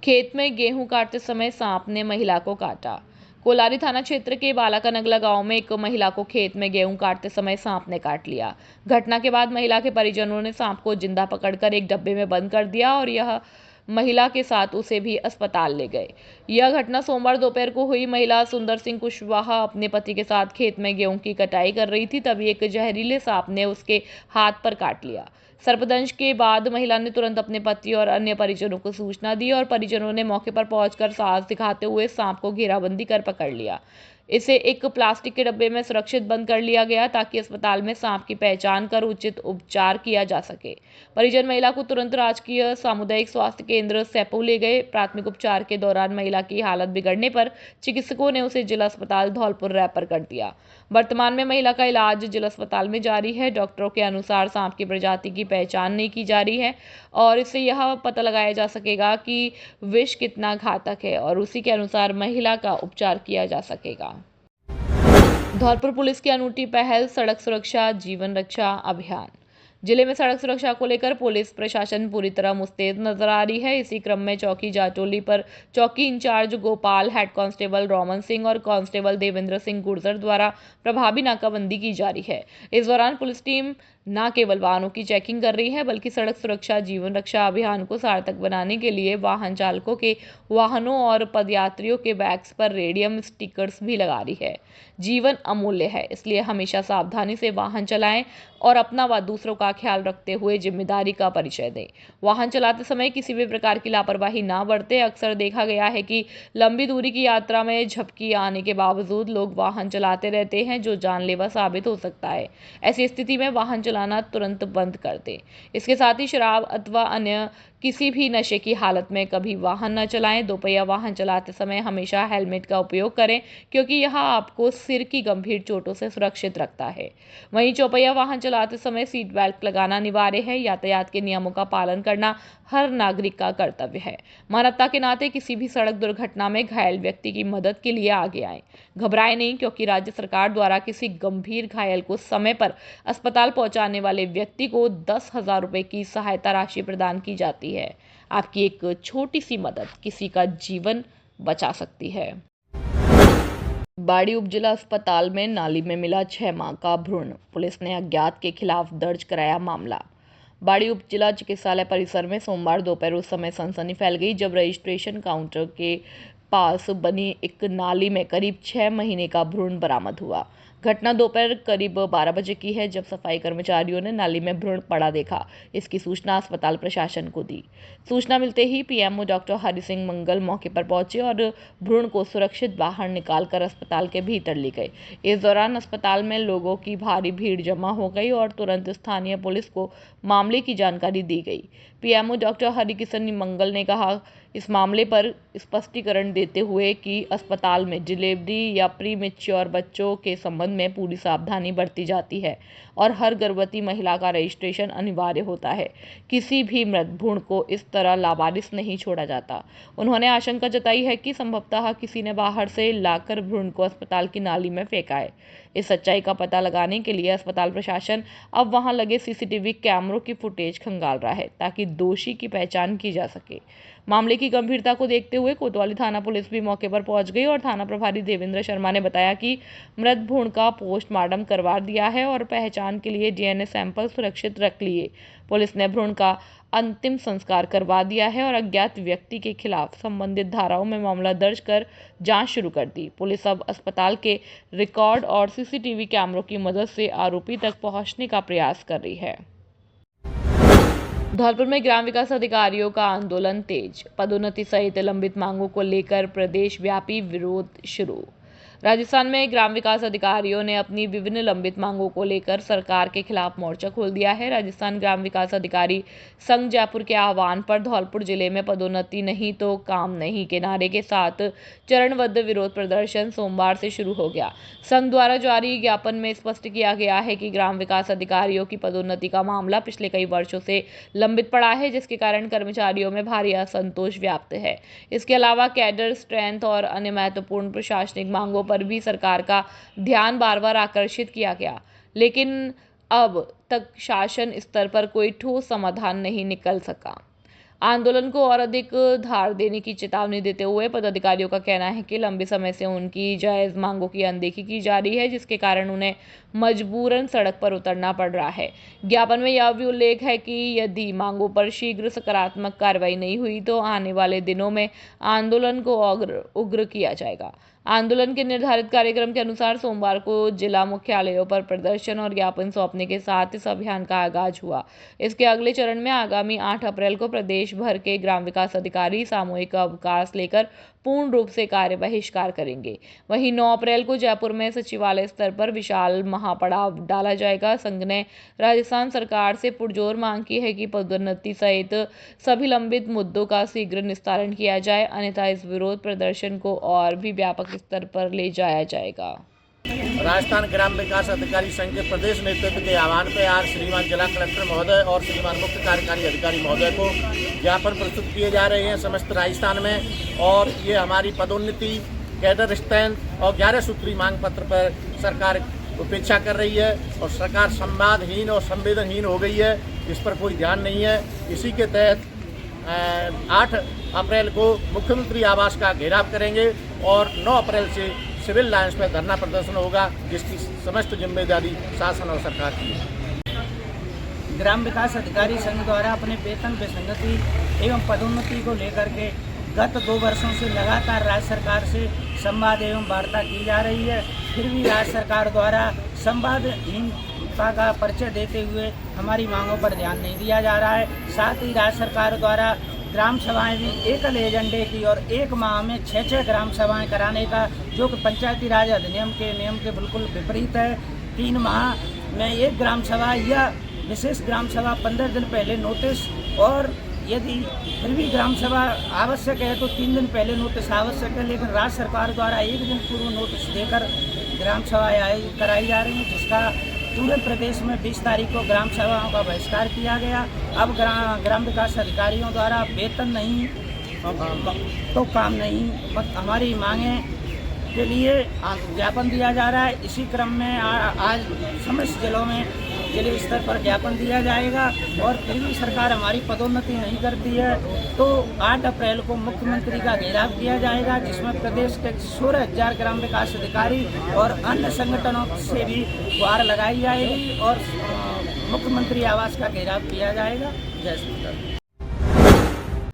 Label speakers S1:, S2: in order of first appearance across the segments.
S1: खेत में गेहूं काटते समय सांप ने महिला को काटा। कोलारी थाना क्षेत्र के बालाकनगला गांव में एक महिला को खेत में गेहूं काटते समय सांप ने काट लिया। घटना के बाद महिला के परिजनों ने सांप को जिंदा पकड़कर एक डब्बे में बंद कर दिया और यह महिला के साथ उसे भी अस्पताल ले गए। यह घटना सोमवार दोपहर को हुई। महिला सुंदर सिंह कुशवाहा अपने पति के साथ खेत में गेहूं की कटाई कर रही थी, तभी एक जहरीले सांप ने उसके हाथ पर काट लिया। सर्पदंश के बाद महिला ने तुरंत अपने पति और अन्य परिजनों को सूचना दी और परिजनों ने मौके पर पहुंचकर साहस दिखाते हुए सांप को घेराबंदी कर पकड़ लिया। इसे एक प्लास्टिक के डब्बे में सुरक्षित बंद कर लिया गया ताकि अस्पताल में सांप की पहचान कर उचित उपचार किया जा सके। परिजन महिला को तुरंत राजकीय सामुदायिक स्वास्थ्य केंद्र सैपऊ ले गए। प्राथमिक उपचार के दौरान महिला की हालत बिगड़ने पर चिकित्सकों ने उसे जिला अस्पताल धौलपुर रेफर कर दिया। वर्तमान में महिला का इलाज जिला अस्पताल में जारी है। डॉक्टरों के अनुसार सांप की प्रजाति की पहचान नहीं की जा रही है और इससे यह पता लगाया जा सकेगा कि विष कितना घातक है और उसी के अनुसार महिला का उपचार किया जा सकेगा। धौलपुर पुलिस की अनूठी पहल सड़क सुरक्षा जीवन रक्षा अभियान। जिले में सड़क सुरक्षा को लेकर पुलिस प्रशासन पूरी तरह मुस्तैद नजर आ रही है। इसी क्रम में चौकी जाटोली पर चौकी incharge Gopal, head constable Roman Singh और कांस्टेबल देवेंद्र सिंह गुर्जर द्वारा प्रभावी नाकाबंदी की जा रही है। इस दौरान पुलिस टीम न केवल वाहनों की चेकिंग कर रही है बल्कि सड़क सुरक्षा जीवन रक्षा अभियान को सार्थक बनाने के लिए वाहन चालकों के वाहनों और पदयात्रियों के बैग्स पर रेडियम स्टिकर्स भी लगा रही है। जीवन अमूल्य है, इसलिए हमेशा सावधानी से वाहन चलाएं और अपना व दूसरों का ख्याल रखते हुए जिम्मेदारी का परिचय दें। वाहन चलाते समय किसी भी प्रकार की लापरवाही ना बरतें। अक्सर देखा गया है कि लंबी दूरी की यात्रा में झपकी आने के बावजूद लोग वाहन चलाते रहते हैं, जो जानलेवा साबित हो सकता है। ऐसी स्थिति में वाहन चलाना तुरंत बंद कर दें। इसके साथ ही शराब अथवा अन्य किसी भी नशे की हालत में कभी वाहन न चलाएं। दोपहिया वाहन चलाते समय हमेशा हेलमेट का उपयोग करें, क्योंकि यह आपको सिर की गंभीर चोटों से सुरक्षित रखता है। वहीं चौपहिया वाहन चलाते समय सीट बेल्ट लगाना अनिवार्य है। यातायात के नियमों का पालन करना हर नागरिक का कर्तव्य है। मानवता के नाते किसी भी सड़क दुर्घटना में घायल व्यक्ति की मदद के लिए आगे आएं। घबराएं नहीं, क्योंकि राज्य सरकार द्वारा किसी गंभीर घायल को समय पर अस्पताल पहुंचाने वाले व्यक्ति को 10,000 रुपए की सहायता राशि प्रदान की जाती है। आपकी एक छोटी सी मदद किसी का जीवन बचा सकती है। बाड़ी उपजिला अस्पताल में नाली में मिला 6 माह का भ्रूण। पुलिस ने अज्ञात के खिलाफ दर्ज कराया मामला। बाड़ी उपजिला चिकित्सालय परिसर में सोमवार दोपहर उस समय सनसनी फैल गई जब रजिस्ट्रेशन काउंटर के पास बनी एक नाली में करीब 6 महीने का भ्रूण बरामद हुआ। घटना दोपहर करीब 12 बजे की है, जब सफाई कर्मचारियों ने नाली में भ्रूण पड़ा देखा। इसकी सूचना अस्पताल प्रशासन को दी। सूचना मिलते ही पीएमओ डॉक्टर हरि सिंह मंगल मौके पर पहुंचे और भ्रूण को सुरक्षित बाहर निकालकर अस्पताल के भीतर ले गए। इस दौरान अस्पताल में लोगों की भारी भीड़ जमा हो गई और तुरंत स्थानीय पुलिस को मामले की जानकारी दी गई। पीएमओ डॉक्टर हरिकिशन मंगल ने कहा इस मामले पर स्पष्टीकरण देते हुए कि अस्पताल में डिलीवरी या प्री मैच्योर बच्चों के संबंध में पूरी सावधानी बरती जाती है और हर गर्भवती महिला का रजिस्ट्रेशन अनिवार्य होता है। किसी भी मृत भ्रूण को इस तरह लावारिस नहीं छोड़ा जाता। उन्होंने आशंका जताई है कि संभवतः किसी ने बाहर से लाकर भ्रूण को अस्पताल की नाली में फेंका है। इस सच्चाई का पता लगाने के लिए अस्पताल प्रशासन अब वहां लगे सीसीटीवी कैमरों की फुटेज खंगाल रहा है ताकि दोषी की पहचान की जा सके। मामले की गंभीरता को देखते हुए कोतवाली थाना पुलिस भी मौके पर पहुंच गई और थाना प्रभारी देवेंद्र शर्मा ने बताया कि मृत भ्रूण का पोस्टमार्टम करवा दिया है और पहचान के लिए डीएनए सैंपल सुरक्षित रख लिए। पुलिस ने भ्रूण का अंतिम संस्कार करवा दिया है और अज्ञात व्यक्ति के खिलाफ संबंधित धाराओं में मामला दर्ज कर जांच शुरू कर दी। पुलिस अब अस्पताल के रिकॉर्ड और सीसीटीवी कैमरों की मदद से आरोपी तक पहुंचने का प्रयास कर रही है। धौलपुर में ग्राम विकास अधिकारियों का आंदोलन तेज। पदोन्नति सहित लंबित मांगों को लेकर प्रदेश व्यापी विरोध शुरू। राजस्थान में ग्राम विकास अधिकारियों ने अपनी विभिन्न लंबित मांगों को लेकर सरकार के खिलाफ मोर्चा खोल दिया है। राजस्थान ग्राम विकास अधिकारी संघ जयपुर के आह्वान पर धौलपुर जिले में पदोन्नति नहीं तो काम नहीं के नारे के साथ चरणबद्ध विरोध प्रदर्शन सोमवार से शुरू हो गया। संघ द्वारा जारी ज्ञापन में स्पष्ट किया गया है कि ग्राम विकास अधिकारियों की पदोन्नति का मामला पिछले कई वर्षों से लंबित पड़ा है, जिसके कारण कर्मचारियों में भारी असंतोष व्याप्त है। इसके अलावा कैडर स्ट्रेंथ और अन्य महत्वपूर्ण प्रशासनिक मांगों पर भी सरकार का ध्यान बार बार आकर्षित किया गया, लेकिन अब तक शासन स्तर पर कोई ठोस समाधान नहीं निकल सका। आंदोलन को और अधिक धार देने की चेतावनी देते हुए पदाधिकारियों का कहना है कि लंबे समय से उनकी जायज मांगों की अनदेखी की जा रही है, जिसके कारण उन्हें मजबूरन सड़क पर उतरना पड़ रहा है। ज्ञापन में यह भी उल्लेख है कि यदि मांगों पर शीघ्र सकारात्मक कार्रवाई नहीं हुई तो आने वाले दिनों में आंदोलन को उग्र किया जाएगा। आंदोलन के निर्धारित कार्यक्रम के अनुसार सोमवार को जिला मुख्यालयों पर प्रदर्शन और ज्ञापन सौंपने के साथ इस अभियान का आगाज हुआ। इसके अगले चरण में आगामी 8 अप्रैल को प्रदेश भर के ग्राम विकास अधिकारी सामूहिक अवकाश लेकर पूर्ण रूप से कार्य बहिष्कार करेंगे। वहीं 9 अप्रैल को जयपुर में सचिवालय स्तर पर विशाल महापड़ाव डाला जाएगा। संघ ने राजस्थान सरकार से पुरजोर मांग की है कि पदोन्नति सहित सभी लंबित मुद्दों का शीघ्र निस्तारण किया जाए, अन्यथा इस विरोध प्रदर्शन को और भी व्यापक स्तर पर ले जाया जाएगा।
S2: राजस्थान ग्राम विकास अधिकारी संघ के प्रदेश नेतृत्व के आह्वान पर आज श्रीमान जिला कलेक्टर महोदय और श्रीमान मुख्य कार्यकारी अधिकारी महोदय को ज्ञापन प्रस्तुत किए जा रहे हैं समस्त राजस्थान में। और ये हमारी पदोन्नति, कैडर स्टैंड और 11 सूत्री मांग पत्र पर सरकार उपेक्षा कर रही है और सरकार संवादहीन और संवेदनहीन हो गई है, इस पर कोई ध्यान नहीं है। इसी के तहत 8 अप्रैल को मुख्यमंत्री आवास का घेराव करेंगे और 9 अप्रैल से सिविल लाइन्स पर धरना प्रदर्शन होगा, जिसकी समस्त जिम्मेदारी शासन और सरकार की है।
S3: ग्राम विकास अधिकारी संघ द्वारा अपने वेतन विसंगति एवं पदोन्नति को लेकर के गत 2 वर्षों से लगातार राज्य सरकार से संवाद एवं वार्ता की जा रही है, फिर भी राज्य सरकार द्वारा संवादहीनता का परिचय देते हुए हमारी मांगों पर ध्यान नहीं दिया जा रहा है। साथ ही राज्य सरकार द्वारा ग्राम सभाएं भी एकल एजेंडे की और 1 माह में 6 ग्राम सभाएं कराने का, जो कि पंचायती राज अधिनियम के नियम के बिल्कुल विपरीत है। 3 माह में 1 ग्राम सभा या विशेष ग्राम सभा 15 दिन पहले नोटिस, और यदि फिर भी ग्राम सभा आवश्यक है तो 3 दिन पहले नोटिस आवश्यक है, लेकिन राज्य सरकार द्वारा 1 दिन पूर्व नोटिस देकर ग्राम सभाएं आयोजित कराई जा रही हैं, जिसका पूरे प्रदेश में 20 तारीख को ग्राम सभाओं का बहिष्कार किया गया। अब ग्राम विकास अधिकारियों द्वारा वेतन नहीं तो काम नहीं, हमारी मांगे के लिए ज्ञापन दिया जा रहा है। इसी क्रम में आज समस्त जिलों में जिले स्तर पर ज्ञापन दिया जाएगा और फिर भी सरकार हमारी पदोन्नति नहीं करती है तो 8 अप्रैल को मुख्यमंत्री का घेराव किया जाएगा, जिसमें प्रदेश के 16,000 ग्राम विकास अधिकारी और अन्य संगठनों से भी गुहार लगाई जाएगी और मुख्यमंत्री आवास का घेराव किया जाएगा। जय श्री राम।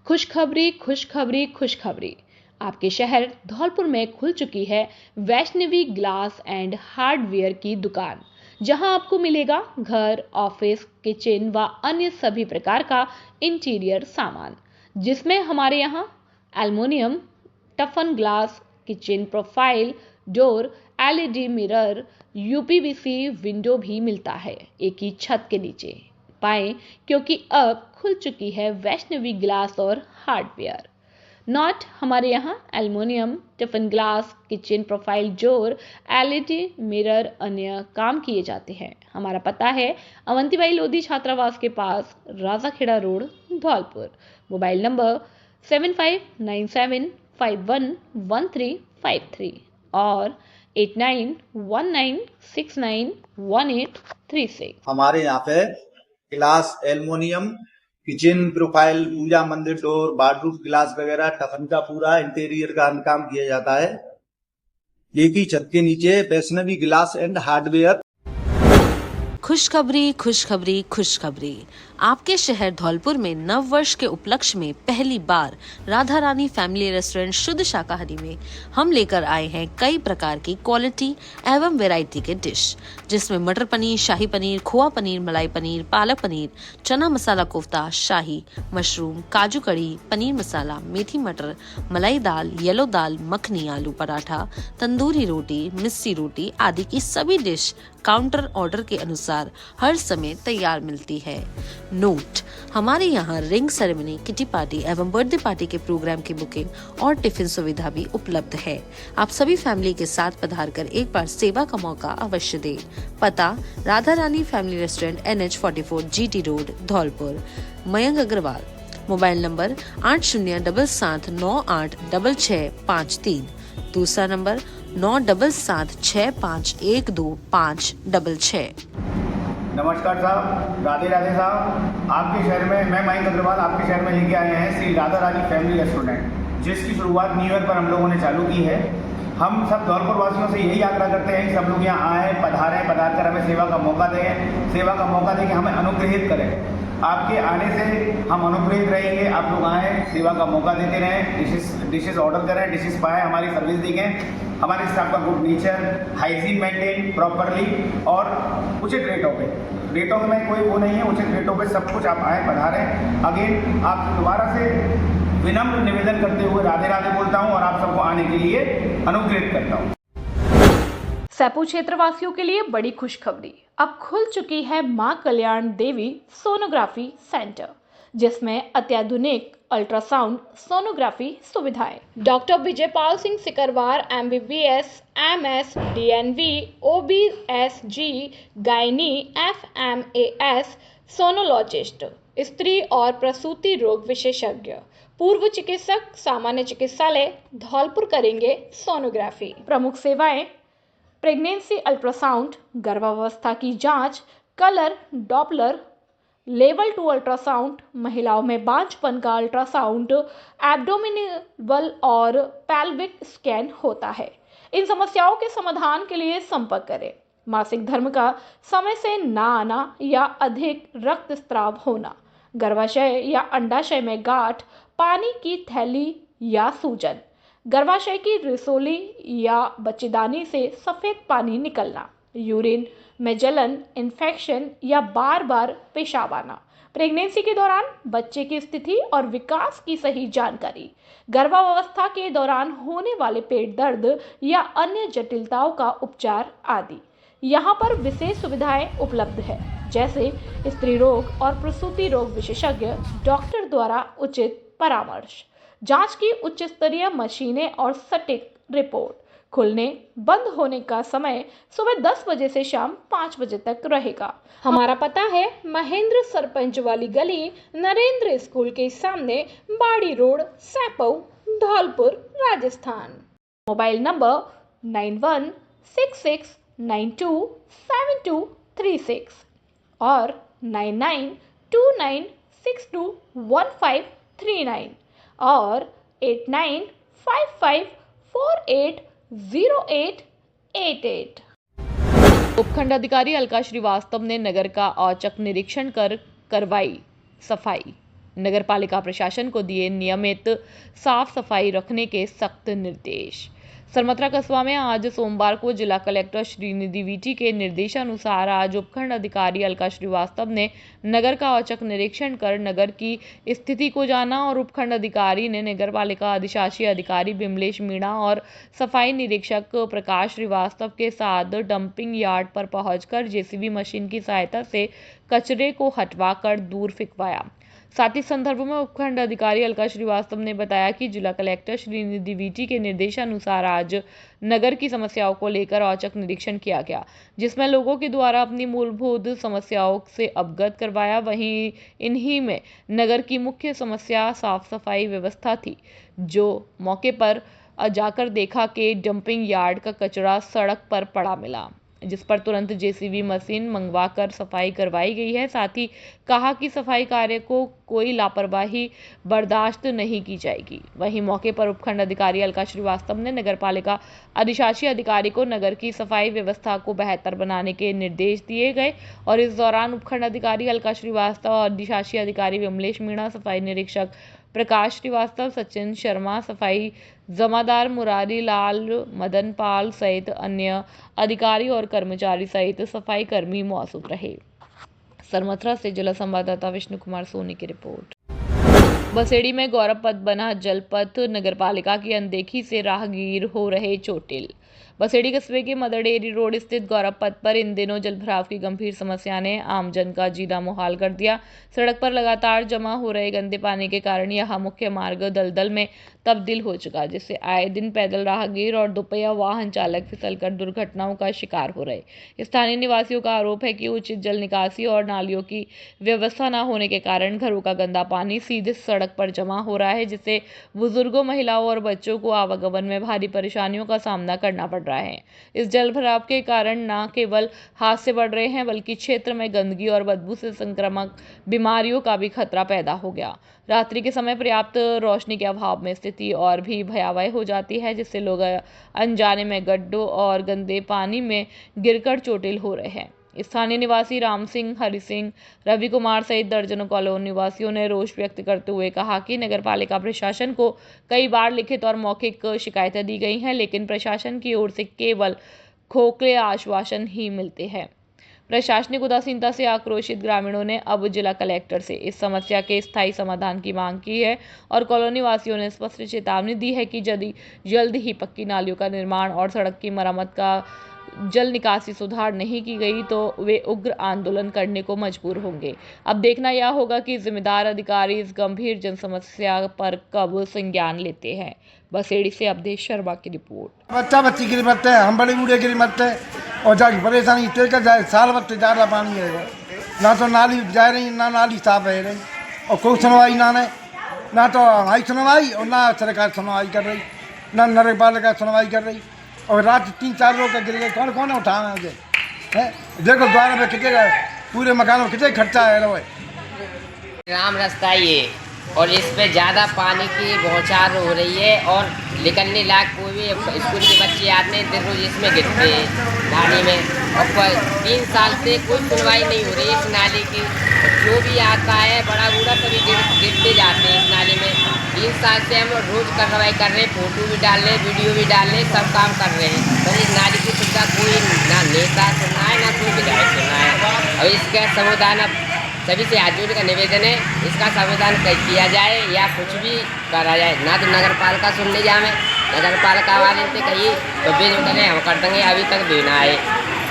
S1: खुशखबरी, खुशखबरी, खुशखबरी। आपके शहर धौलपुर में खुल चुकी है वैष्णवी ग्लास एंड हार्डवेयर की दुकान, जहां आपको मिलेगा घर, ऑफिस, किचन व अन्य सभी प्रकार का इंटीरियर सामान, जिसमें हमारे यहाँ aluminium, toughen glass, kitchen profile, door, LED mirror, UPVC window भी मिलता है एक ही छत के नीचे। पाएं, क्योंकि अब खुल चुकी है वैष्णवी ग्लास और हार्डवेयर। नॉट हमारे यहाँ aluminium, tiffin glass, kitchen profile door, LED mirror अन्य काम किए जाते हैं। हमारा पता है अवंतीबाई लोधी छात्रावास के पास, Rajakhera road, Dholpur. Mobile number 7597511353 और 8919691836।
S4: हमारे यहाँ पे ग्लास, एल्युमिनियम, किचन प्रोफाइल, पूजा मंदिर डोर, बाथरूम ग्लास वगैरह टफन का पूरा इंटीरियर का काम किया जाता है। एक ही छत के नीचे वैष्णवी ग्लास एंड हार्डवेयर।
S5: खुशखबरी, खुशखबरी, खुशखबरी। आपके शहर धौलपुर में नव वर्ष के उपलक्ष्य में पहली बार राधा रानी फैमिली रेस्टोरेंट शुद्ध शाकाहारी में हम लेकर आए हैं कई प्रकार की क्वालिटी एवं वैरायटी के डिश, जिसमें मटर पनीर, शाही पनीर, खोआ पनीर, मलाई पनीर, पालक पनीर, चना मसाला कोफ्ता, शाही मशरूम, काजू कड़ी, पनीर मसाला, मेथी मटर, मलाई दाल, येलो दाल, मखनी, आलू पराठा, तंदूरी रोटी, मिस्सी रोटी आदि की सभी डिश काउंटर ऑर्डर के अनुसार हर समय तैयार मिलती है। नोट: हमारे यहाँ रिंग सेरेमनी, किटी पार्टी एवं बर्थडे पार्टी के प्रोग्राम की बुकिंग और टिफिन सुविधा भी उपलब्ध है। आप सभी फैमिली के साथ पधार कर एक बार सेवा का मौका अवश्य दें। पता: Radha Rani family restaurant, NH44, GT road, Dholpur. Mayank Agarwal. Mobile number 8077986653। दूसरा नंबर 9776512566।
S6: नमस्कार साहब, राधे राधे साहब। आपके शहर में मैं मयंक अग्रवाल आपके शहर में लेके आए हैं श्री राधा रानी फैमिली रेस्टोरेंट, जिसकी शुरुआत न्यू ईयर पर हम लोगों ने चालू की है। हम सब धौलपुर वासियों से यही आग्रह करते हैं कि सब लोग यहाँ आएँ, पधार कर हमें सेवा का मौका दें, सेवा का मौका दें कि हमें अनुग्रहित करें। आपके आने से हम अनुग्रहित रहेंगे। आप लोग आएँ, सेवा का मौका देते रहें, डिशेस ऑर्डर करें, डिशेस पाएँ, हमारी सर्विस देखें। हमारे स्टाफ का good nature, hygiene maintain properly और उचित रेटों में कोई वो नहीं है, उचित रेटों पे सब कुछ आप आए, पधारें। अगेन आप दोबारा से विनम्र निवेदन करते हुए राधे राधे बोलता हूँ और आप सबको आने के लिए अनुग्रहित करता हूँ।
S1: सैपू क्षेत्रवासियों के लिए बड़ी खुशखबरी, अब खुल चुकी है मां कल्याण देवी सोनोग्राफी सेंटर, जिसमें अत्याधुनिक अल्ट्रासाउंड सोनोग्राफी सुविधाएं। Doctor Vijaypal Singh Sikarwar MBBS MS DNV OBSG gynae FMAS sonologist, स्त्री और प्रसूति रोग विशेषज्ञ, पूर्व चिकित्सक, सामान्य चिकित्सालय धौलपुर करेंगे सोनोग्राफी। प्रमुख सेवाएं प्रेगनेंसी अल्ट्रासाउंड, गर्भावस्था की जांच, कलर डॉपलर, लेवल 2 अल्ट्रासाउंड, महिलाओं में बांझपन का अल्ट्रासाउंड, एब्डोमिनल और पेल्विक स्कैन होता है। इन समस्याओं के समाधान के लिए संपर्क करें। मासिक धर्म का समय से ना आना या अधिक रक्तस्राव होना, गर्भाशय या अंडाशय में गांठ, पानी की थैली या सूजन, गर्भाशय की रिसोली या बच्चेदानी से सफेद पानी निकलना, यूरिन में जलन, इन्फेक्शन या बार बार पेशाब आना, प्रेगनेंसी के दौरान बच्चे की स्थिति और विकास की सही जानकारी, गर्भावस्था के दौरान होने वाले पेट दर्द या अन्य जटिलताओं का उपचार आदि। यहाँ पर विशेष सुविधाएं उपलब्ध है, जैसे स्त्री रोग और प्रसूति रोग विशेषज्ञ डॉक्टर द्वारा उचित परामर्श, जांच की उच्च स्तरीय मशीनें और सटीक रिपोर्ट। खुलने बंद होने का समय सुबह 10 बजे से शाम 5 बजे तक रहेगा। हमारा पता है महेंद्र सरपंच वाली गली, नरेंद्र स्कूल के सामने, बाड़ी road, Saipau, Dholpur, Rajasthan. Mobile number 9166927236 और 9929621539 और 8955480888। उपखंड अधिकारी अलका श्रीवास्तव ने नगर का औचक निरीक्षण कर करवाई सफाई। नगर पालिका प्रशासन को दिए नियमित साफ सफाई रखने के सख्त निर्देश। सरमथरा कस्बा में आज सोमवार को जिला कलेक्टर श्रीनिधि वीटी के निर्देशानुसार आज उपखंड अधिकारी अलका श्रीवास्तव ने नगर का औचक निरीक्षण कर नगर की स्थिति को जाना और उपखंड अधिकारी ने नगर पालिका अधिशासी अधिकारी बिमलेश मीणा और सफाई निरीक्षक प्रकाश श्रीवास्तव के साथ डंपिंग यार्ड पर पहुंचकर जेसीबी मशीन की सहायता से कचरे को हटवाकर दूर फेंकवाया। साथ ही संदर्भ में उपखंड अधिकारी अलका श्रीवास्तव ने बताया कि जिला कलेक्टर श्रीनिधि वीटी के निर्देशानुसार आज नगर की समस्याओं को लेकर औचक निरीक्षण किया गया, जिसमें लोगों के द्वारा अपनी मूलभूत समस्याओं से अवगत करवाया। वहीं इन्हीं में नगर की मुख्य समस्या साफ सफाई व्यवस्था थी, जो मौके पर जाकर देखा कि डंपिंग यार्ड का कचरा सड़क पर पड़ा मिला, जिस पर तुरंत जेसीबी मशीन मंगवाकर सफाई करवाई गई है। साथ ही कहा कि सफाई कार्य को कोई लापरवाही बर्दाश्त नहीं की जाएगी। वहीं मौके पर उपखंड अधिकारी अलका श्रीवास्तव ने नगर पालिका अधिशासी अधिकारी को नगर की सफाई व्यवस्था को बेहतर बनाने के निर्देश दिए गए और इस दौरान उपखंड अधिकारी अलका श्रीवास्तव और अधिशासी अधिकारी विमलेश मीणा, सफाई निरीक्षक प्रकाश श्रीवास्तव, सचिन शर्मा, सफाई जमादार मुरारी लाल, मदन पाल सहित अन्य अधिकारी और कर्मचारी सहित सफाई कर्मी मौजूद रहे। सरमथरा से जिला संवाददाता विष्णु कुमार सोनी की रिपोर्ट। बसेड़ी में गौरव पथ बना जलपथ, नगरपालिका की अनदेखी से राहगीर हो रहे चोटिल। बसेड़ी कस्बे के मदर डेयरी रोड स्थित गौरव पथ पर इन दिनों जलभराव की गंभीर समस्या ने आमजन का जीना मुहाल कर दिया। सड़क पर लगातार जमा हो रहे गंदे पानी के कारण यह मुख्य मार्ग दलदल में तब्दील हो चुका, जिससे आए दिन पैदल राहगीर और दोपहिया वाहन चालक फिसलकर दुर्घटनाओं का शिकार हो रहे। स्थानीय निवासियों का आरोप है कि उचित जल निकासी और नालियों की व्यवस्था न होने के कारण घरों का गंदा पानी सीधे सड़क पर जमा हो रहा है, जिससे बुजुर्गों, महिलाओं और बच्चों को आवागमन में भारी परेशानियों का सामना करना पड़ रहा है। रहा है। इस जल भराव के कारण न केवल हादसे बढ़ रहे हैं बल्कि क्षेत्र में गंदगी और बदबू से संक्रामक बीमारियों का भी खतरा पैदा हो गया। रात्रि के समय पर्याप्त रोशनी के अभाव में स्थिति और भी भयावह हो जाती है, जिससे लोग अनजाने में गड्ढों और गंदे पानी में गिरकर चोटिल हो रहे हैं। स्थानीय निवासी राम सिंह, हरि सिंह, रवि कुमार सहित दर्जनों कॉलोनी निवासियों ने रोष व्यक्त करते हुए कहा कि नगरपालिका प्रशासन को कई बार लिखित और मौखिक शिकायतें दी गई हैं, लेकिन प्रशासन की ओर से केवल खोखले आश्वासन ही मिलते हैं। प्रशासनिक उदासीनता से आक्रोशित ग्रामीणों ने अब जिला कलेक्टर से इस समस्या के स्थायी समाधान की मांग की है और कॉलोनी वासियों ने स्पष्ट चेतावनी दी है कि यदि जल्द ही पक्की नालियों का निर्माण और सड़क की मरम्मत का जल निकासी सुधार नहीं की गई तो वे उग्र आंदोलन करने को मजबूर होंगे। अब देखना यह होगा कि जिम्मेदार अधिकारी इस गंभीर जन समस्या पर कब संज्ञान लेते हैं। बसेड़ी से अवधेश शर्मा की रिपोर्ट।
S7: बच्चा बच्ची गिरी मरते हैं, हम बड़े बूढ़े गिरी मरते हैं और जाके परेशानी इतने का जाए साल वक्त ज़्यादा पानी है, ना तो नाली जा रही ना नाली साफ है रही और कोई सुनवाई ना तो हमारी सुनवाई और ना सरकार सुनवाई कर रही, ना नगरपालिका सुनवाई कर रही। और रात 3-4 लोग का गिर गए, कौन उठाना मुझे है? देखो द्वारा में कितने पूरे मकानों में कितने खर्चा है रोए।
S8: ग्राम रास्ता ये और इस पे ज़्यादा पानी की बौछार हो रही है और निकलने लायक कोई भी स्कूल के बच्चे आते हैं दिन रोज इसमें गिरते हैं नाली में और 3 साल से कोई सुनवाई नहीं हो रही है इस नाली की। जो भी आता है बड़ा बूढ़ा सभी गिरते जाते हैं इस नाली में। 3 साल से हम रोज कार्रवाई कर रहे हैं, फोटो भी डाल रहे हैं, वीडियो भी डाल रहे हैं, सब काम कर रहे हैं, पर इस नाली की सुविधा कोई ना नेता सुनना है ना कोई विधायक सुनना है। और इसका समाधान अब सभी से हाथ जोड़ने का निवेदन है, इसका समाधान किया जाए या कुछ भी करा जाए। ना तो नगर पालिका सुनने जाए, नगर पालिका वाले से कहिए तो बेच करें हम कर देंगे, अभी तक देना है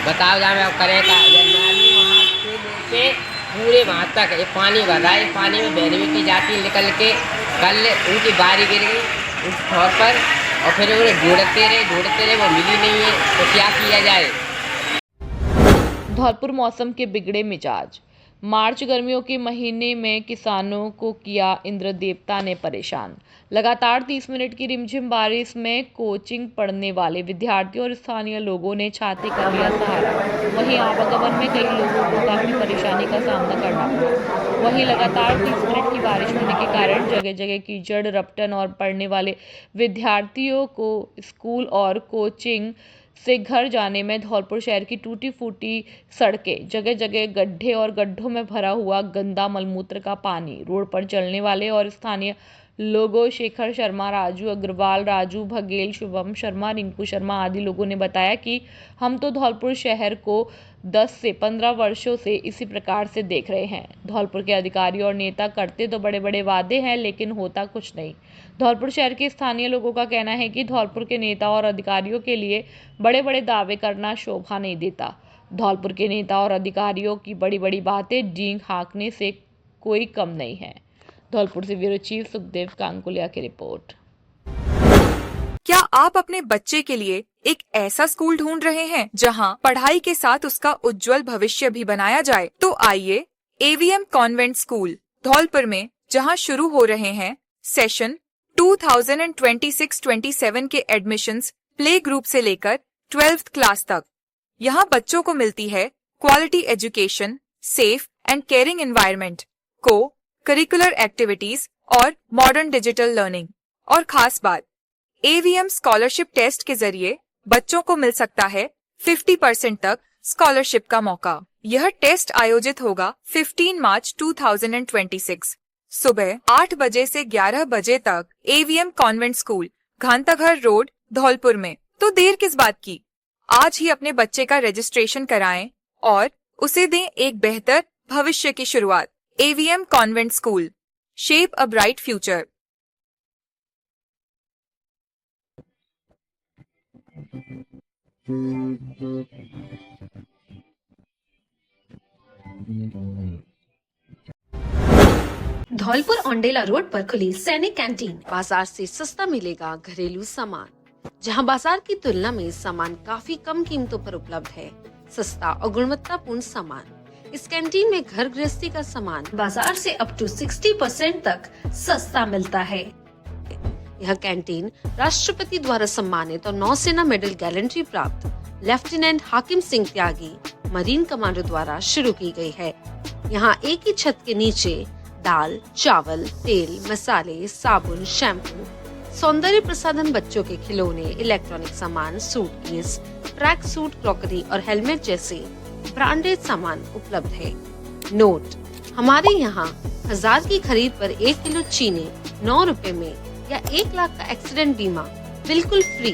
S8: बताओ जाए अब करें का। नाली वहाँ से पूरे वहाँ तक ये पानी भर रहा है, पानी में बहने की जाती है निकल के। कल उनकी बारी गिर गई उस ठोर पर और फिर उन्हें ढूंढते रहे वो मिली नहीं है, तो क्या किया जाए।
S1: धौलपुर मौसम के बिगड़े मिजाज। मार्च गर्मियों के महीने में किसानों को किया इंद्र देवता ने परेशान। लगातार 30 मिनट की रिमझिम बारिश में कोचिंग पढ़ने वाले विद्यार्थियों और स्थानीय लोगों ने छाते कर लिया सहारा। वहीं आवागमन में कई लोगों को काफी परेशानी का सामना करना पड़ा। वहीं लगातार 30 मिनट की बारिश होने के कारण जगह जगह कीचड़, रपटन और पढ़ने वाले विद्यार्थियों को स्कूल और कोचिंग से घर जाने में धौलपुर शहर की टूटी फूटी सड़कें, जगह जगह गड्ढे और गड्ढों में भरा हुआ गंदा मलमूत्र का पानी, रोड पर चलने वाले और स्थानीय लोगों शेखर शर्मा, राजू अग्रवाल, राजू बघेल, शुभम शर्मा, रिंकू शर्मा आदि लोगों ने बताया कि हम तो धौलपुर शहर को 10 से 15 वर्षों से इसी प्रकार से देख रहे हैं। धौलपुर के अधिकारी और नेता करते तो बड़े बड़े वादे हैं लेकिन होता कुछ नहीं। धौलपुर शहर के स्थानीय लोगों का कहना है कि धौलपुर के नेता और अधिकारियों के लिए बड़े बड़े दावे करना शोभा नहीं देता। धौलपुर के नेता और अधिकारियों की बड़ी बड़ी बातें डींग हाँकने से कोई कम नहीं है। धौलपुर से ब्यूरो चीफ सुखदेव कांकुलिया की रिपोर्ट।
S9: क्या आप अपने बच्चे के लिए एक ऐसा स्कूल ढूंढ रहे हैं जहां पढ़ाई के साथ उसका उज्जवल भविष्य भी बनाया जाए? तो आइए एवीएम कॉन्वेंट स्कूल धौलपुर में, जहां शुरू हो रहे हैं सेशन 2026-27 के एडमिशन्स प्ले ग्रुप से लेकर 12th क्लास तक। यहाँ बच्चों को मिलती है quality education, safe and caring environment, को करिकुलर एक्टिविटीज और मॉडर्न डिजिटल लर्निंग। और खास बात, एवीएम स्कॉलरशिप टेस्ट के जरिए बच्चों को मिल सकता है 50% तक स्कॉलरशिप का मौका। यह टेस्ट आयोजित होगा 15 मार्च 2026 सुबह 8 बजे से 11 बजे तक AVM convent school, Ghantaghar road, Dholpur में। तो देर किस बात की, आज ही अपने बच्चे का रजिस्ट्रेशन कराएं और उसे दें एक बेहतर भविष्य की शुरुआत। AVM convent school, shape a bright future.
S5: Dholpur Aundela road पर खुली सैनिक कैंटीन। बाजार से सस्ता मिलेगा घरेलू सामान, जहां बाजार की तुलना में सामान काफी कम कीमतों पर उपलब्ध है। सस्ता और गुणवत्तापूर्ण सामान। इस कैंटीन में घर गृहस्थी का सामान बाजार से अप टू 60% तक सस्ता मिलता है। यह कैंटीन राष्ट्रपति द्वारा सम्मानित और नौसेना मेडल गैलेंट्री प्राप्त लेफ्टिनेंट हाकिम सिंह त्यागी मरीन कमांडो द्वारा शुरू की गई है। यहाँ एक ही छत के नीचे दाल, चावल, तेल, मसाले, साबुन, शैम्पू, सौंदर्य प्रसाधन, बच्चों के खिलौने, इलेक्ट्रॉनिक सामान, सूटकेस, ट्रैक सूट, क्रॉकरी और हेलमेट जैसे ब्रांडेड सामान उपलब्ध है। नोट: हमारे यहाँ 1000 की खरीद पर 1 किलो चीनी 9 रुपए में या 1 लाख का एक्सीडेंट बीमा बिल्कुल फ्री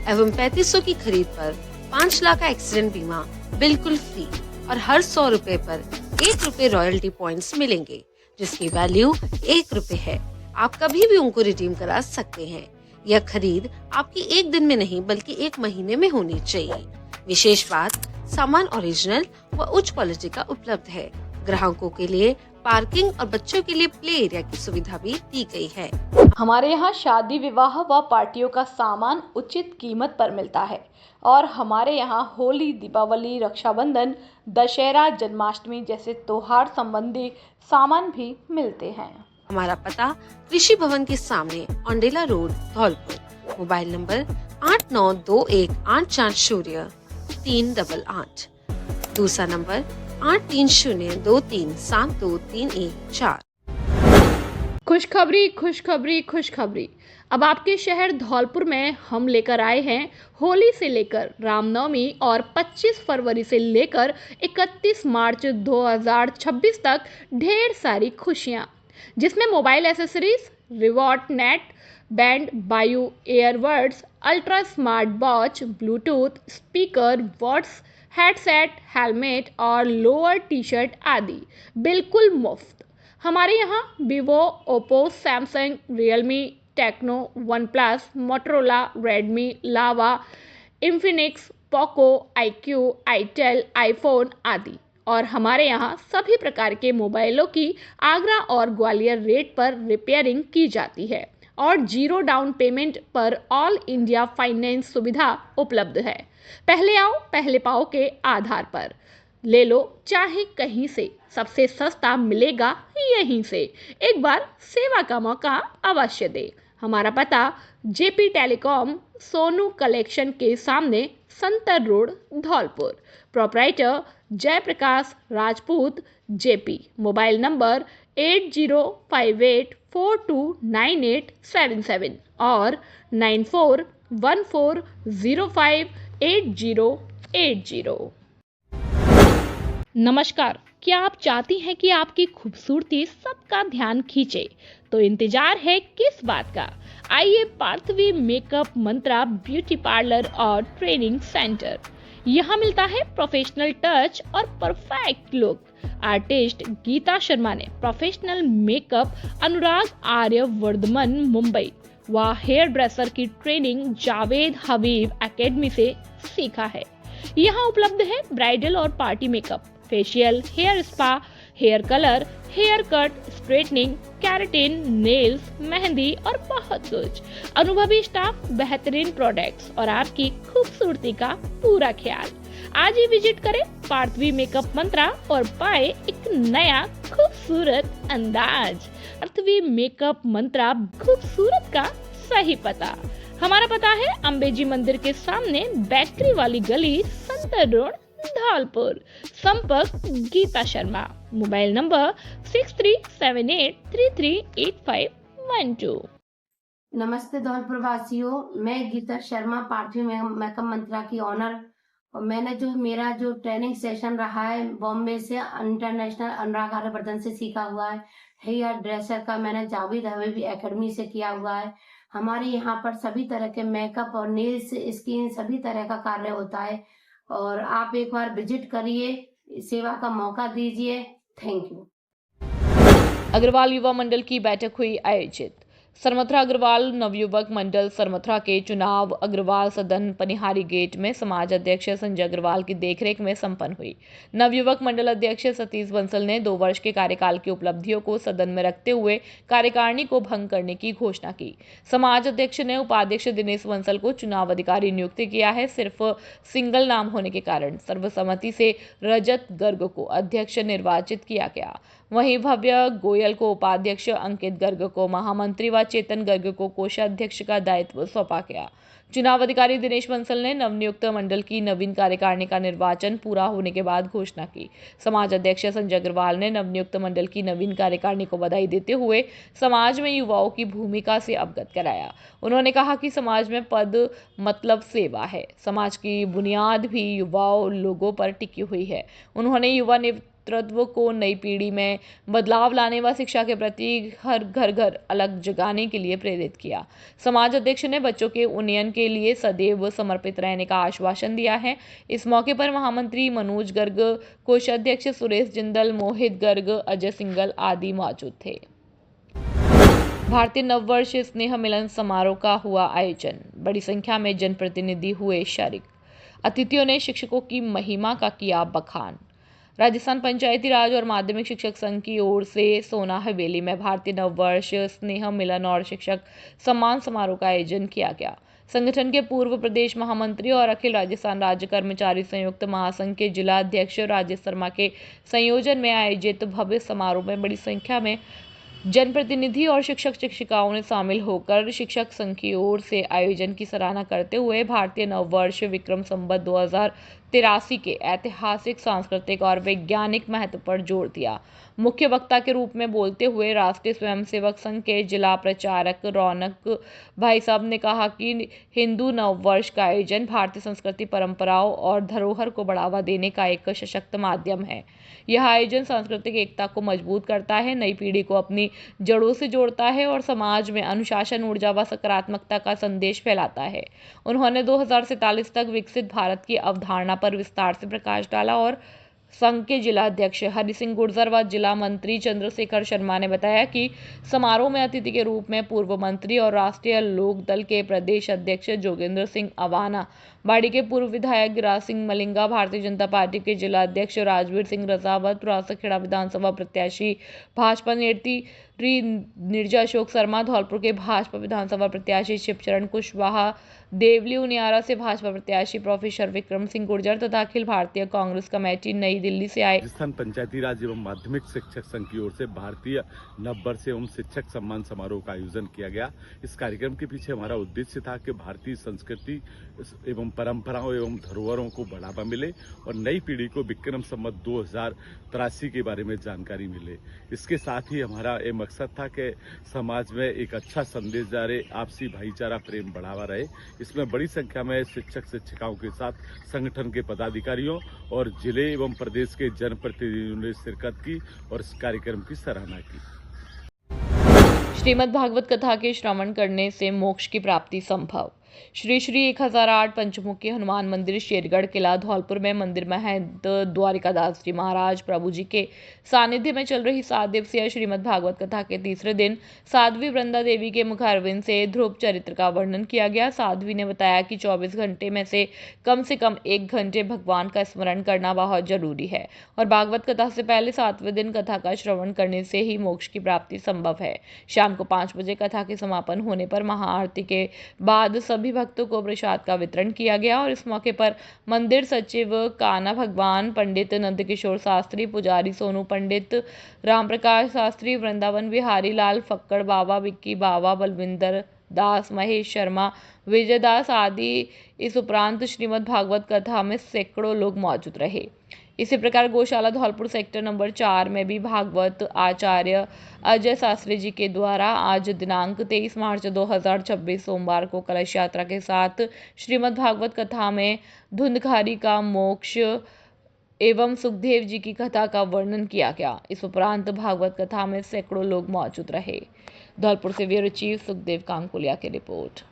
S5: एवं 3500 की खरीद पर 5 लाख का एक्सीडेंट बीमा बिल्कुल फ्री और हर 100 रुपए पर 1 रुपए रॉयल्टी पॉइंट्स मिलेंगे, जिसकी वैल्यू 1 रुपए है। आप कभी भी उनको रिडीम करा सकते हैं। यह खरीद आपकी 1 दिन में नहीं बल्कि 1 महीने में होनी चाहिए। विशेष बात, सामान ओरिजिनल व उच्च क्वालिटी का उपलब्ध है। ग्राहकों के लिए पार्किंग और बच्चों के लिए प्ले एरिया की सुविधा भी दी गई है।
S1: हमारे यहाँ शादी, विवाह व पार्टियों का सामान उचित कीमत पर मिलता है और हमारे यहाँ होली, दीपावली, रक्षाबंधन, दशहरा, जन्माष्टमी जैसे त्योहार संबंधी सामान भी मिलते हैं।
S5: हमारा पता कृषि भवन के सामने Aundela road, Dholpur. Mobile number 8921840388। दूसरा नंबर 8302372314।
S1: खुशखबरी, खुशखबरी, खुशखबरी। अब आपके शहर धौलपुर में हम लेकर आए हैं होली से लेकर रामनवमी और 25 फरवरी से लेकर 31 मार्च 2026 तक ढेर सारी खुशियां, जिसमें मोबाइल एसेसरीज, रिवॉर्ड नेट, बैंड, बायू airbuds, ultra smart watch, bluetooth speaker, वॉट्स, हेडसेट, हेलमेट और लोअर टी शर्ट आदि बिल्कुल मुफ्त। हमारे यहाँ Vivo, Oppo, Samsung, Realme, Tecno, OnePlus, Motorola, Redmi, Lava, Infinix, Poco, iQOO, itel, iPhone आदि और हमारे यहाँ सभी प्रकार के मोबाइलों की आगरा और ग्वालियर रेट पर रिपेयरिंग की जाती है और 0 डाउन पेमेंट पर ऑल इंडिया फाइनेंस सुविधा उपलब्ध है। पहले आओ पहले पाओ के आधार पर ले लो, चाहे कहीं से, सबसे सस्ता मिलेगा यहीं से। एक बार सेवा का मौका अवश्य दे। हमारा पता जेपी टेलीकॉम, सोनू कलेक्शन के सामने, Santar road, Dholpur. Proprietor Jaiprakash Rajput, JP. Mobile number 8058429877 और 9414058080। नमस्कार, क्या आप चाहती हैं कि आपकी खूबसूरती सबका ध्यान खींचे? तो इंतजार है किस बात का? आइए Parthavi makeup Mantra beauty parlour और ट्रेनिंग सेंटर। यहाँ मिलता है प्रोफेशनल टच और perfect look. Artist Geeta Sharma ने प्रोफेशनल मेकअप अनुराग आर्य वर्धमान मुंबई व हेयर ड्रेसर की ट्रेनिंग जावेद हबीब एकेडमी से सीखा है। यहाँ उपलब्ध है ब्राइडल और party makeup, facial, hair spa, hair colour, hair cut, straightening, keratin, nails, mehndi और बहुत कुछ। अनुभवी स्टाफ, बेहतरीन प्रोडक्ट्स और आपकी खूबसूरती का पूरा ख्याल। आज ही विजिट करें पार्थवी मेकअप मंत्रा और पाए एक नया खूबसूरत अंदाज। पार्थवी मेकअप मंत्रा, खूबसूरत का सही पता। हमारा पता है अंबेजी मंदिर के सामने, बेकरी वाली गली, संतर रोड, धौलपुर। संपर्क गीता शर्मा। Mobile number 6378338512।
S10: नमस्ते धौलपुर वासियों, मैं गीता शर्मा, पार्थवी मेकअप मंत्रा की ऑनर। और मैंने मेरा ट्रेनिंग सेशन रहा है बॉम्बे से इंटरनेशनल अनुराग आर्यवर्धन से सीखा हुआ है। हेयर ड्रेसर का मैंने जावेद हबीब एकेडमी से किया हुआ है। हमारे यहाँ पर सभी तरह के मेकअप और नेल्स, स्किन सभी तरह का कार्य होता है और आप एक बार विजिट करिए, सेवा का मौका दीजिए। Thank you.
S1: अग्रवाल युवा मंडल की बैठक हुई आयोजित। सरमथरा अग्रवाल नवयुवक मंडल सरमथरा के चुनाव अग्रवाल सदन पनिहारी गेट में समाज अध्यक्ष संजय अग्रवाल की देखरेख में संपन्न हुई। नवयुवक मंडल अध्यक्ष सतीश बंसल ने 2 वर्ष के कार्यकाल की उपलब्धियों को सदन में रखते हुए कार्यकारिणी को भंग करने की घोषणा की। समाज अध्यक्ष ने उपाध्यक्ष दिनेश बंसल को चुनाव अधिकारी नियुक्त किया है। सिर्फ सिंगल नाम होने के कारण सर्वसम्मति से रजत गर्ग को अध्यक्ष निर्वाचित किया गया। वहीं भव्य गोयल को उपाध्यक्ष, अंकित गर्ग को महामंत्री व चेतन गर्ग को कोषाध्यक्ष का दायित्व सौंपा गया। चुनाव अधिकारी दिनेश बंसल ने नवनियुक्त मंडल की नवीन कार्यकारिणी का निर्वाचन पूरा होने के बाद घोषणा की। समाज अध्यक्ष संजय अग्रवाल ने नवनियुक्त मंडल की नवीन कार्यकारिणी को बधाई देते हुए समाज में युवाओं की भूमिका से अवगत कराया। उन्होंने कहा कि समाज में पद मतलब सेवा है। समाज की बुनियाद भी युवाओं लोगों पर टिकी हुई है। उन्होंने युवा नेतृत्व को नई पीढ़ी में बदलाव लाने व शिक्षा के प्रति हर घर अलग जगाने के लिए प्रेरित किया। समाज अध्यक्ष ने बच्चों के उन्नयन के लिए सदैव समर्पित रहने का आश्वासन दिया है। इस मौके पर महामंत्री मनोज गर्ग, कोषाध्यक्ष सुरेश जिंदल, मोहित गर्ग, अजय सिंगल आदि मौजूद थे। भारतीय नववर्ष स्नेह मिलन समारोह का हुआ आयोजन। बड़ी संख्या में जनप्रतिनिधि हुए शारिक। अतिथियों ने शिक्षकों की महिमा का किया बखान। राजस्थान पंचायती राज और माध्यमिक शिक्षक संघ की ओर से सोना हवेली में भारतीय नववर्ष स्नेह मिलन और शिक्षक सम्मान समारोह का आयोजन किया गया। संगठन के पूर्व प्रदेश महामंत्री और अखिल राजस्थान राज्य कर्मचारी संयुक्त महासंघ के जिला अध्यक्ष राजेश शर्मा के संयोजन में आयोजित भव्य समारोह में बड़ी संख्या में जनप्रतिनिधि और शिक्षक शिक्षिकाओं ने शामिल होकर शिक्षक संघ की ओर से आयोजन की सराहना करते हुए भारतीय नववर्ष विक्रम संवत 2083 के ऐतिहासिक, सांस्कृतिक और वैज्ञानिक महत्व पर जोर दिया। मुख्य वक्ता के रूप में बोलते हुए राष्ट्रीय स्वयंसेवक संघ के जिला प्रचारक रौनक भाई साहब ने कहा कि हिंदू नववर्ष का आयोजन भारतीय संस्कृति, परंपराओं और धरोहर को बढ़ावा देने का एक सशक्त माध्यम है। यह आयोजन सांस्कृतिक एकता को मजबूत करता है, नई पीढ़ी को अपनी जड़ों से जोड़ता है और समाज में अनुशासन, ऊर्जा व सकारात्मकता का संदेश फैलाता है। उन्होंने 2047 तक विकसित भारत की अवधारणा पर विस्तार से प्रकाश डाला और संघ के जिला अध्यक्ष हरि सिंह गुर्जर व जिला मंत्री चंद्रशेखर शर्मा ने बताया कि समारोह में अतिथि के रूप में पूर्व मंत्री और राष्ट्रीय लोक दल के प्रदेश अध्यक्ष जोगेंद्र सिंह अवाना, बाड़ी के पूर्व विधायक गिराज सिंह मलिंगा, भारतीय जनता पार्टी के जिला अध्यक्ष राजवीर सिंह रजावत, रासखेड़ा विधानसभा प्रत्याशी भाजपा नेत्री निर्जा अशोक शर्मा, धौलपुर के भाजपा विधानसभा प्रत्याशी शिवचरण कुशवाहा, देवली उनियारा से भाजपा प्रत्याशी प्रोफेसर विक्रम सिंह गुर्जर तथा अखिल भारतीय कांग्रेस कमेटी नई दिल्ली से आए
S11: राजस्थान पंचायती राज एवं माध्यमिक शिक्षक संघ की ओर से भारतीय नववर्ष एवं शिक्षक सम्मान समारोह का आयोजन किया गया। इस कार्यक्रम के पीछे हमारा उद्देश्य था कि भारतीय संस्कृति एवं परंपराओं एवं धरोहरों को बढ़ावा मिले और नई पीढ़ी को विक्रम संवत 2083 के बारे में जानकारी मिले। इसके साथ ही हमारा ये मकसद था कि समाज में एक अच्छा संदेश जा रहे, आपसी भाईचारा, प्रेम बढ़ावा रहे। इसमें बड़ी संख्या में शिक्षक शिक्षिकाओं के साथ संगठन के पदाधिकारियों और जिले एवं प्रदेश के जनप्रतिनिधियों ने शिरकत की और इस कार्यक्रम की सराहना की।
S1: श्रीमद् भागवत कथा के श्रवण करने से मोक्ष की प्राप्ति संभव। श्री 1008 पंचमुखी हनुमान मंदिर, शेरगढ़ किला, धौलपुर में मंदिर महंत द्वारिकादास जी महाराज प्रभु जी के सानिध्य में चल रही 7 दिवसीय श्रीमद् भागवत कथा के तीसरे दिन साध्वी वृंदा देवी के मुखारविंद से ध्रुव चरित्र का वर्णन किया गया। साध्वी ने बताया कि 24 घंटे में से कम 1 घंटे भगवान का स्मरण करना बहुत जरूरी है और भागवत कथा से पहले 7वें दिन कथा का श्रवण करने से ही मोक्ष की प्राप्ति संभव है। शाम को 5 बजे कथा के समापन होने पर महाआरती के बाद सभी भक्तों को प्रसाद का वितरण किया गया और इस मौके पर मंदिर सचिव काना भगवान, पंडित नंदकिशोर शास्त्री, पुजारी सोनू पंडित, रामप्रकाश शास्त्री, वृंदावन बिहारी लाल, फक्कड़ बाबा, विक्की बाबा, बलविंदर दास, महेश शर्मा, विजय दास आदि। इस उपरांत श्रीमद् भागवत कथा में सैकड़ों लोग मौजूद रहे। इसी प्रकार गौशाला धौलपुर सेक्टर नंबर 4 में भी भागवत आचार्य अजय शास्त्री जी के द्वारा आज दिनांक 23 मार्च 2026 सोमवार को कलश यात्रा के साथ श्रीमद् भागवत कथा में धुंधकारी का मोक्ष एवं सुखदेव जी की कथा का वर्णन किया गया। इस उपरांत भागवत कथा में सैकड़ों लोग मौजूद रहे। धौलपुर से ब्यूरो चीफ सुखदेव कांकुलिया की रिपोर्ट।